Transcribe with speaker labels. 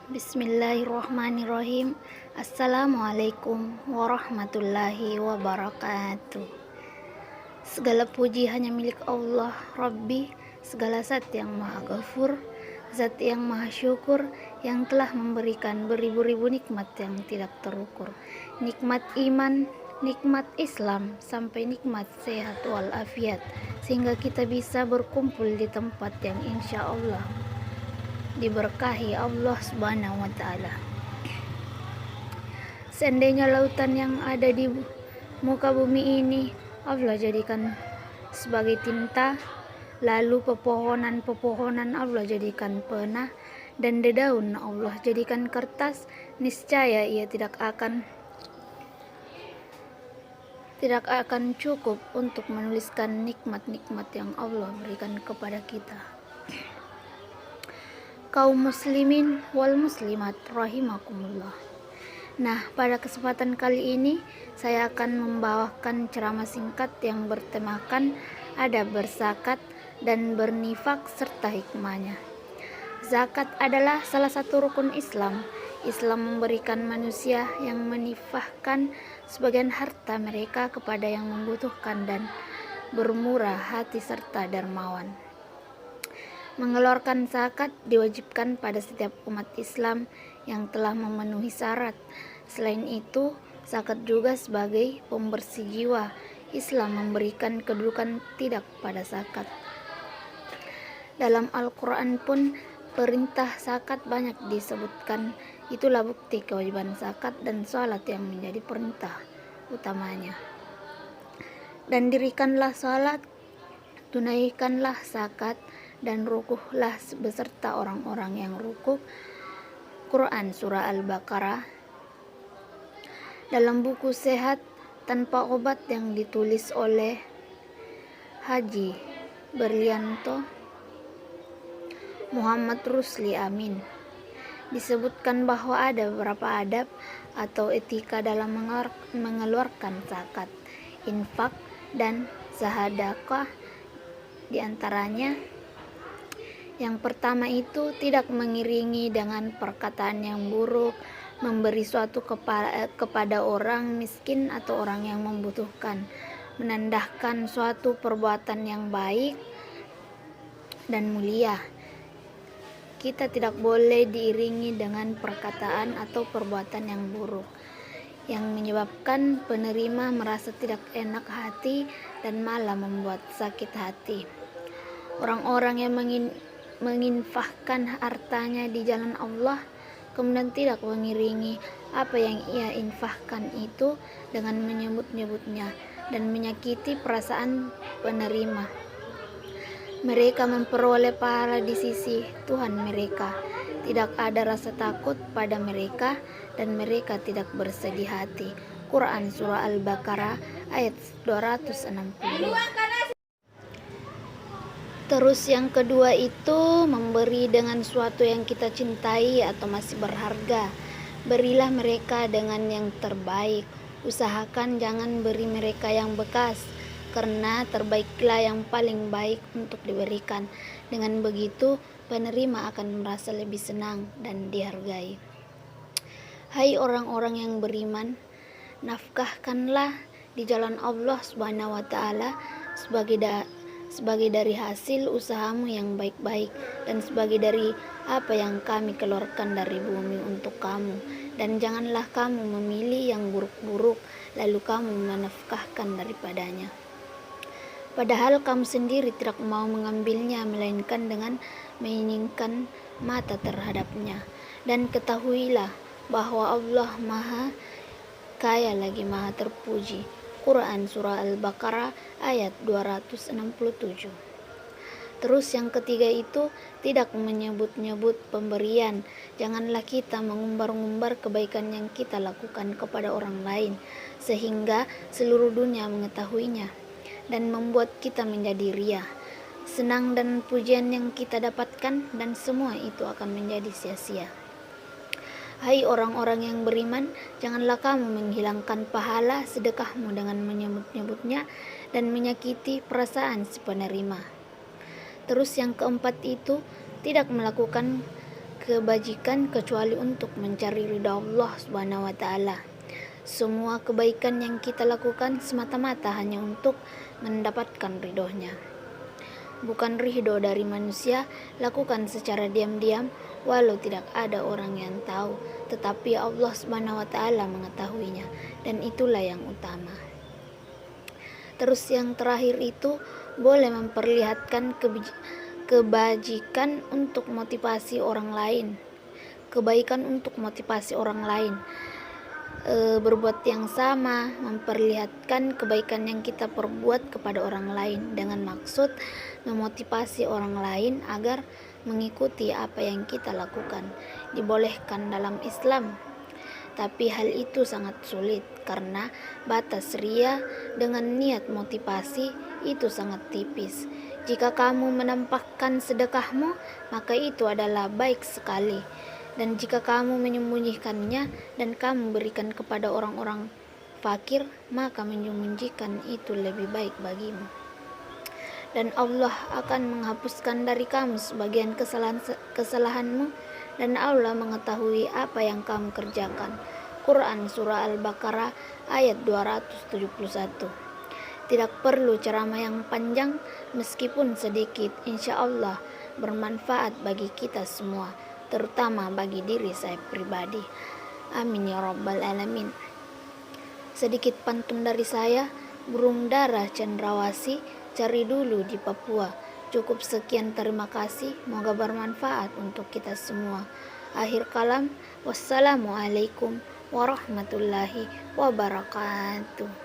Speaker 1: Bismillahirrahmanirrahim. Assalamualaikum warahmatullahi wabarakatuh. Segala puji hanya milik Allah Rabbi, segala zat yang maha ghafur, zat yang maha syukur, yang telah memberikan beribu-ribu nikmat yang tidak terukur. Nikmat iman, nikmat Islam, sampai nikmat sehat walafiat, sehingga kita bisa berkumpul di tempat yang insya Allah diberkahi Allah Subhanahu wa Ta'ala. Seandainya lautan yang ada di muka bumi ini Allah jadikan sebagai tinta, lalu pepohonan Allah jadikan pena, dan dedaun Allah jadikan kertas, niscaya ia tidak akan cukup untuk menuliskan nikmat-nikmat yang Allah berikan kepada kita. Kaum muslimin wal muslimat rahimakumullah. Nah, pada kesempatan kali ini saya akan membawakan ceramah singkat yang bertemakan adab berzakat dan bernifak serta hikmahnya. Zakat adalah salah satu rukun Islam. Islam memberikan manusia yang menifahkan sebagian harta mereka kepada yang membutuhkan dan bermurah hati serta dermawan. Mengeluarkan zakat diwajibkan pada setiap umat Islam yang telah memenuhi syarat. Selain itu, zakat juga sebagai pembersih jiwa. Islam memberikan kedudukan tidak pada zakat. Dalam Al-Quran pun perintah zakat banyak disebutkan. Itulah bukti kewajiban zakat dan sholat yang menjadi perintah utamanya. Dan dirikanlah sholat, tunaikanlah zakat, dan rukuhlah beserta orang-orang yang rukuk. Quran Surah Al-Baqarah. Dalam buku Sehat Tanpa Obat yang ditulis oleh Haji Berlianto Muhammad Rusli Amin, disebutkan bahwa ada beberapa adab atau etika dalam mengeluarkan zakat, infak, dan zahadakah. Di antaranya, yang pertama itu tidak mengiringi dengan perkataan yang buruk, memberi suatu kepada orang miskin atau orang yang membutuhkan, menandahkan suatu perbuatan yang baik dan mulia. Kita tidak boleh diiringi dengan perkataan atau perbuatan yang buruk, yang menyebabkan penerima merasa tidak enak hati dan malah membuat sakit hati. Orang-orang yang menginfakkan hartanya di jalan Allah, kemudian tidak mengiringi apa yang ia infakkan itu dengan menyebut-nyebutnya dan menyakiti perasaan penerima, mereka memperoleh pahala di sisi Tuhan mereka. Tidak ada rasa takut pada mereka dan mereka tidak bersedih hati. Quran Surah Al-Baqarah ayat 262. Terus yang kedua itu memberi dengan sesuatu yang kita cintai atau masih berharga. Berilah mereka dengan yang terbaik. Usahakan jangan beri mereka yang bekas, karena terbaiklah yang paling baik untuk diberikan. Dengan begitu, penerima akan merasa lebih senang dan dihargai. Hai orang-orang yang beriman, nafkahkanlah di jalan Allah Subhanahu wa Ta'ala sebagai dari hasil usahamu yang baik-baik dan sebagai dari apa yang kami keluarkan dari bumi untuk kamu, dan janganlah kamu memilih yang buruk-buruk lalu kamu menafkahkan daripadanya, padahal kamu sendiri tidak mau mengambilnya, melainkan dengan menyingsingkan mata terhadapnya. Dan ketahuilah bahwa Allah Maha Kaya lagi Maha Terpuji. Quran Surah Al-Baqarah ayat 267. Terus yang ketiga itu tidak menyebut-nyebut pemberian. Janganlah kita mengumbar-ngumbar kebaikan yang kita lakukan kepada orang lain sehingga seluruh dunia mengetahuinya dan membuat kita menjadi riya, senang dan pujian yang kita dapatkan, dan semua itu akan menjadi sia-sia. Hai orang-orang yang beriman, janganlah kamu menghilangkan pahala sedekahmu dengan menyebut-nyebutnya dan menyakiti perasaan si penerima. Terus yang keempat itu tidak melakukan kebajikan kecuali untuk mencari ridha Allah Subhanahu wa taala. Semua kebaikan yang kita lakukan semata-mata hanya untuk mendapatkan ridhonya. Bukan ridho dari manusia, lakukan secara diam-diam walau tidak ada orang yang tahu, tetapi Allah Subhanahu wa taala mengetahuinya, dan itulah yang utama. Terus yang terakhir itu boleh memperlihatkan kebajikan untuk motivasi orang lain. Kebaikan untuk motivasi orang lain. Berbuat yang sama, memperlihatkan kebaikan yang kita perbuat kepada orang lain dengan maksud memotivasi orang lain agar mengikuti apa yang kita lakukan. Dibolehkan dalam Islam, tapi hal itu sangat sulit karena batas ria dengan niat motivasi itu sangat tipis. Jika kamu menampakkan sedekahmu, maka itu adalah baik sekali. Dan jika kamu menyembunyikannya dan kamu berikan kepada orang-orang fakir, maka menyembunyikan itu lebih baik bagimu. Dan Allah akan menghapuskan dari kamu sebagian kesalahanmu, dan Allah mengetahui apa yang kamu kerjakan. Quran Surah Al-Baqarah ayat 271. Tidak perlu ceramah yang panjang, meskipun sedikit, insya Allah bermanfaat bagi kita semua, terutama bagi diri saya pribadi. Amin ya rabbal alamin. Sedikit pantun dari saya, burung dara cendrawasih cari dulu di Papua. Cukup sekian, terima kasih, semoga bermanfaat untuk kita semua. Akhir kalam, wassalamualaikum warahmatullahi wabarakatuh.